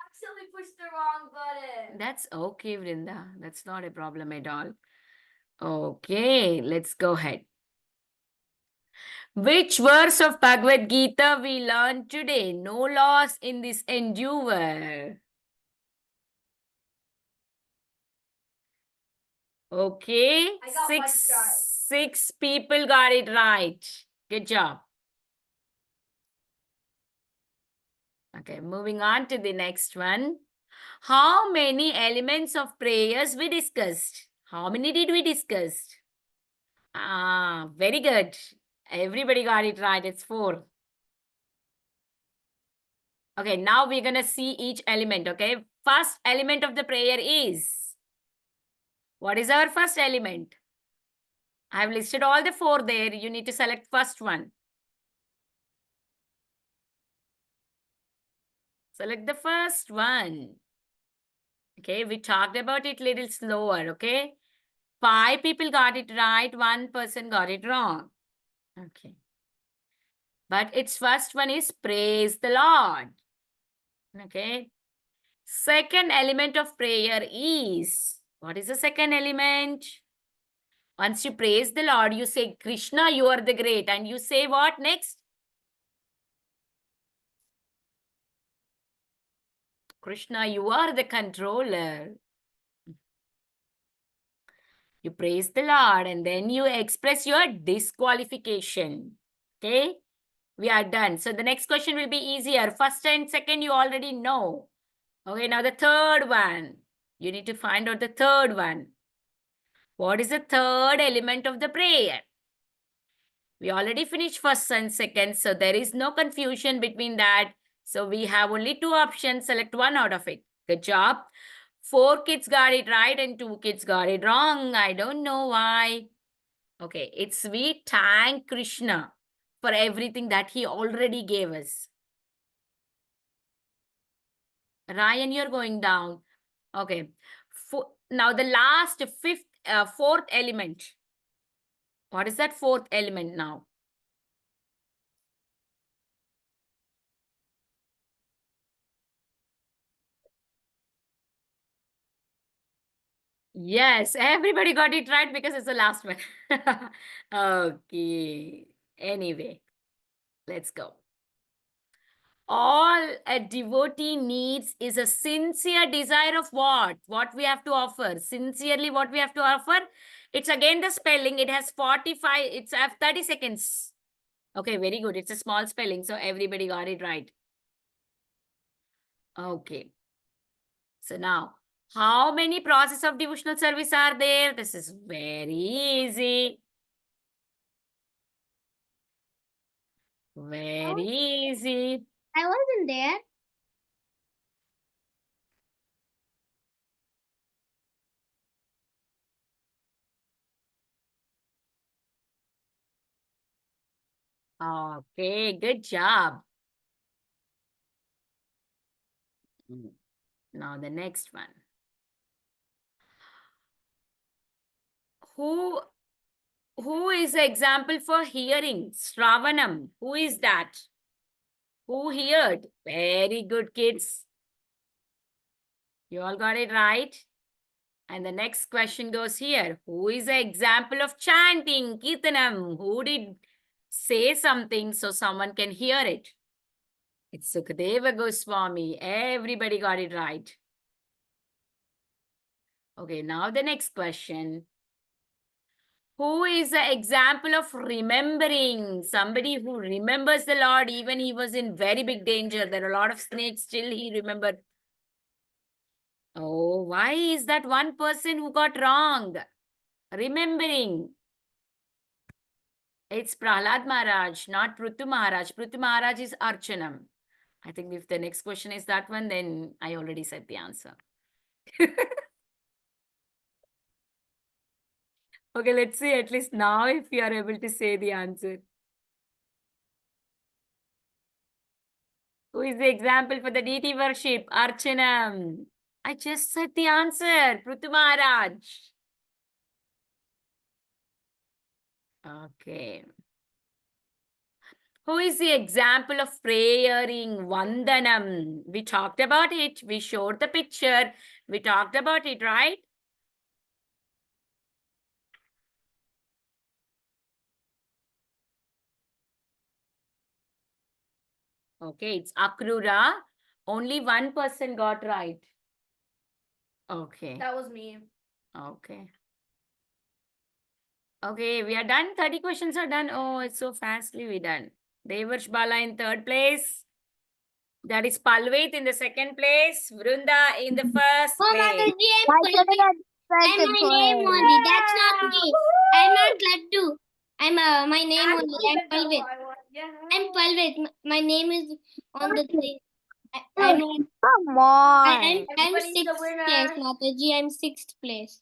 Accidentally pushed the wrong button. That's okay, Vrinda. That's not a problem at all. Okay, let's go ahead. Which verse of Bhagavad Gita we learned today? No loss in this endeavor. Okay, I got one try. six people got it right. Good job. Okay, moving on to the next one. How many elements of prayers we discussed? How many did we discuss? Ah, very good. Everybody got it right. It's 4. Okay, now we're going to see each element, okay? First element of the prayer is, what is our first element? I have listed all the 4 there. You need to select first one. Select the first one. Okay, we talked about it little slower, okay? 5 people got it right, 1 person got it wrong. Okay. But its first one is praise the Lord. Okay. Second element of prayer is, what is the second element? Once you praise the Lord, you say, Krishna, you are the great. And you say what next? Krishna, you are the controller. You praise the Lord and then you express your disqualification. Okay. We are done. So the next question will be easier. First and second, you already know. Okay, now the third one. You need to find out the third one. What is the third element of the prayer? We already finished first and second, so there is no confusion between that. So we have only 2 options. Select one out of it. Good job. 4 kids got it right and 2 kids got it wrong. I don't know why. Okay, it's we thank Krishna for everything that he already gave us. Ryan, you're going down. Okay. Now the last fourth element. What is that fourth element now? Yes, everybody got it right because it's the last one. Okay. Anyway, let's go. All a devotee needs is a sincere desire of what? What we have to offer. Sincerely, what we have to offer? It's again the spelling. It has 45, it's 30 seconds. Okay, very good. It's a small spelling, so everybody got it right. Okay. So now, how many process of devotional service are there? This is very easy. Very easy. I wasn't there. Okay, good job. Now the next one. Who is the example for hearing? Shravanam. Who is that? Who heard? Very good, kids. You all got it right. And the next question goes here. Who is the example of chanting? Kirtanam. Who did say something so someone can hear it? It's Sukadeva Goswami. Everybody got it right. Okay, now the next question. Who is the example of remembering? Somebody who remembers the Lord, even he was in very big danger. There are a lot of snakes, still he remembered. Oh, why is that one person who got wrong? Remembering. It's Prahlad Maharaj, not Prithu Maharaj. Prithu Maharaj is Archanam. I think if the next question is that one, then I already said the answer. Okay, let's see at least now if you are able to say the answer. Who is the example for the deity worship? Archanam. I just said the answer. Prithu Maharaj. Okay. Who is the example of prayering? Vandanam. We talked about it. We showed the picture. We talked about it, right? Okay, it's Akrura. Only one person got right. Okay. That was me. Okay. Okay, we are done. 30 questions are done. Oh, it's so fastly we done. Devarsh Bala in third place. That is Palvit in the second place. Vrunda in the first Oh, place. Mataji, I could I'm have my second name place. only. That's not me. I'm not Laddu. I'm my name only. I'm Palvit. I'm Palvit. My name is on the thing. I'm Come on. I'm Everybody's the sixth winner. place, Mataji. I'm sixth place.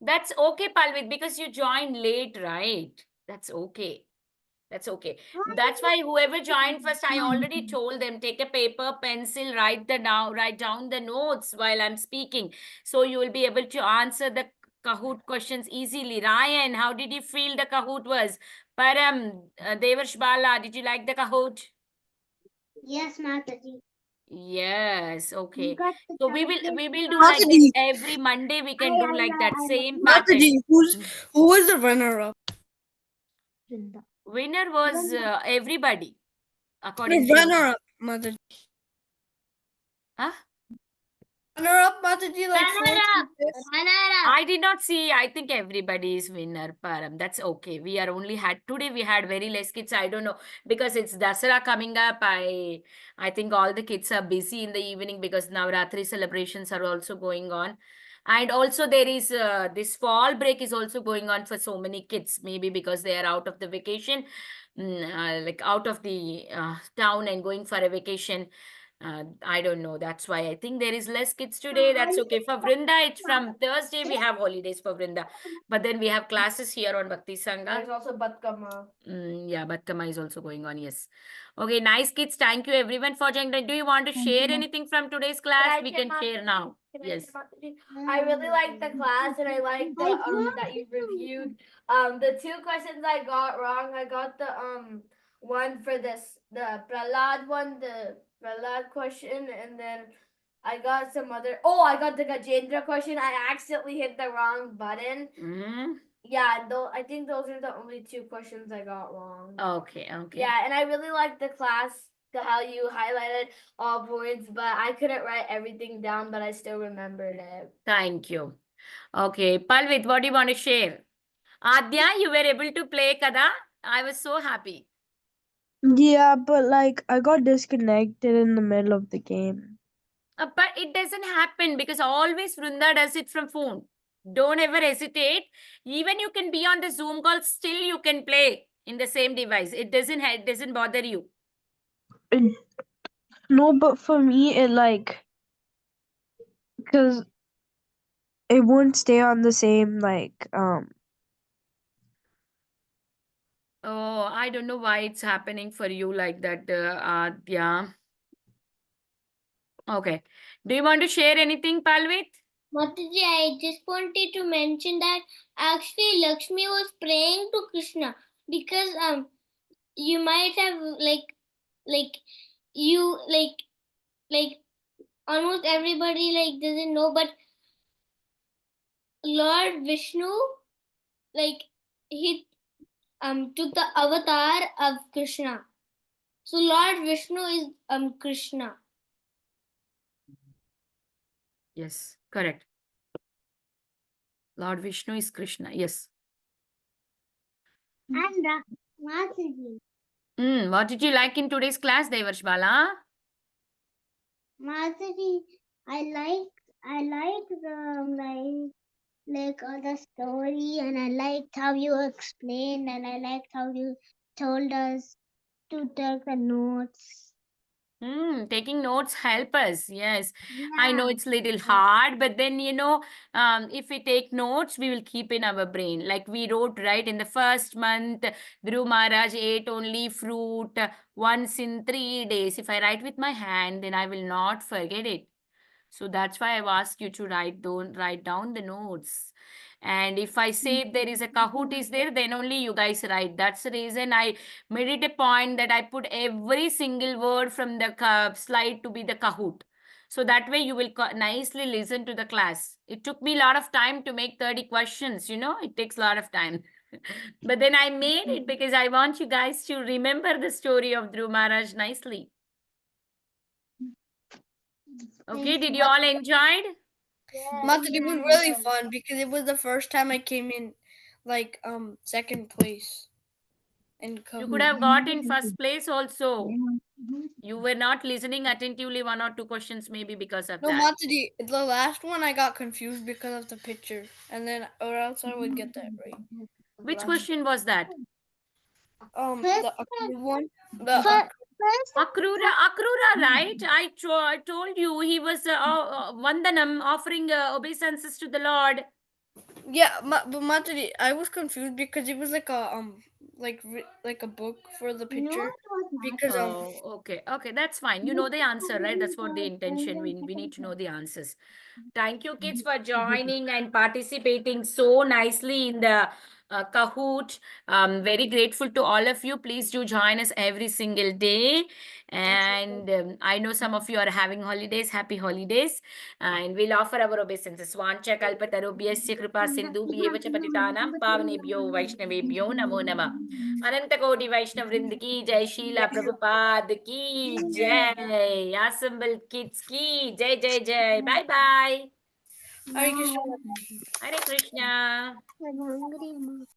That's okay, Palvit, because you joined late, right? That's okay. That's okay. That's why whoever joined first, I already told them, take a paper, pencil, write down the notes while I'm speaking. So you will be able to answer the Kahoot questions easily. Ryan, how did you feel the Kahoot was? Param, Devarsh Bala, did you like the Kahoot? Yes, Mataji. Yes, okay. got the So we will do How like did this you- every Monday. We can do like that same Mataji, pattern. who was the runner-up? Winner was everybody, The according to runner-up, Mataji. huh? Runner-up, Mataji, like fourth Runner and up. fifth. Runner up. I did not see. I think everybody is winner, Param. That's okay. We are only had today. We had very less kids. I don't know because it's Dasara coming up. I think all the kids are busy in the evening because Navratri celebrations are also going on, and also there is this fall break is also going on for so many kids. Maybe because they are out of the vacation, like out of the town and going for a vacation. I don't know. That's why I think there is less kids today. That's okay. For Vrinda, it's from Thursday. We have holidays for Vrinda. But then we have classes here on Bhakti Sangha. There's also Batkama. Yeah, Batkama is also going on. Yes. Okay, nice kids. Thank you everyone for joining. Do you want to share anything from today's class? We can share now. Yes. I really liked the class and I liked the that you reviewed. The two questions I got wrong, I got the one for the Prahlad one, the Prahlad question, and then I got some other. Oh, I got the Gajendra question. I accidentally hit the wrong button. Mhm. Yeah, though I think those are the only two questions I got wrong. Okay, okay. Yeah, and I really liked the class, how you highlighted all points, but I couldn't write everything down, but I still remembered it. Thank you. Okay, Palvit, what do you want to share? Adya, you were able to play Kada. I was so happy. Yeah, but like I got disconnected in the middle of the game. But it doesn't happen because always Vrunda does it from phone. Don't ever hesitate. Even you can be on the Zoom call, still you can play in the same device. It doesn't bother you. No, but for me, it like because it won't stay on the same like Oh, I don't know why it's happening for you like that, Adya. Okay. Do you want to share anything, Palvit? Mataji, I just wanted to mention that actually Lakshmi was praying to Krishna because you might have like you like almost everybody like doesn't know, but Lord Vishnu like he took the avatar of Krishna. So Lord Vishnu is Krishna. Yes, correct. Lord Vishnu is Krishna. Yes. And Mataji. What did you like in today's class, Devarsh Bala? Mataji, I like the the story, and I liked how you explained, and I liked how you told us to take the notes. Taking notes help us. Yes, I know Yeah. it's little hard, but then if we take notes, we will keep in our brain. Like we wrote, right, in the first month, Dhruv Maharaj ate only fruit once in 3 days. If I write with my hand, then I will not forget it. So that's why I've asked you to write down the notes. And if I say there is a Kahoot is there, then only you guys write. That's the reason I made it a point that I put every single word from the slide to be the Kahoot. So that way you will nicely listen to the class. It took me a lot of time to make 30 questions, it takes a lot of time. But then I made it because I want you guys to remember the story of Dhruv Maharaj nicely. Okay, did you all enjoyed? Mataji, it was really fun because it was the first time I came in second place in You could Kahoot. have got in first place also. You were not listening attentively 1 or 2 questions maybe because of No, that. Mataji, the last one I got confused because of the picture, and then or else I would get that right. Which Last- question was that? the Akrura one. Akrura, right? I told you he was Vandanam offering obeisances to the Lord. Yeah, but Mataji, I was confused because it was like a like a book for the picture because Oh, okay, that's fine. You know the answer, right? That's what the intention. We need to know the answers. Thank you, kids, for joining and participating so nicely in the Kahoot. Very grateful to all of you. Please do join us every single day. And I know some of you are having holidays. Happy holidays. And we'll offer our obeisances. Vancha kalpatarubhyasya kripa sindhu bhyevacha patitanam pavanebhyo vaishnavebhyo namo namah. अनंत कोटि वैष्णव वृंद की जय शीला प्रभुपाद की जय assembled kids की जय जय जय bye bye Hare Krishna. Hare Krishna I'm hungry, Mom.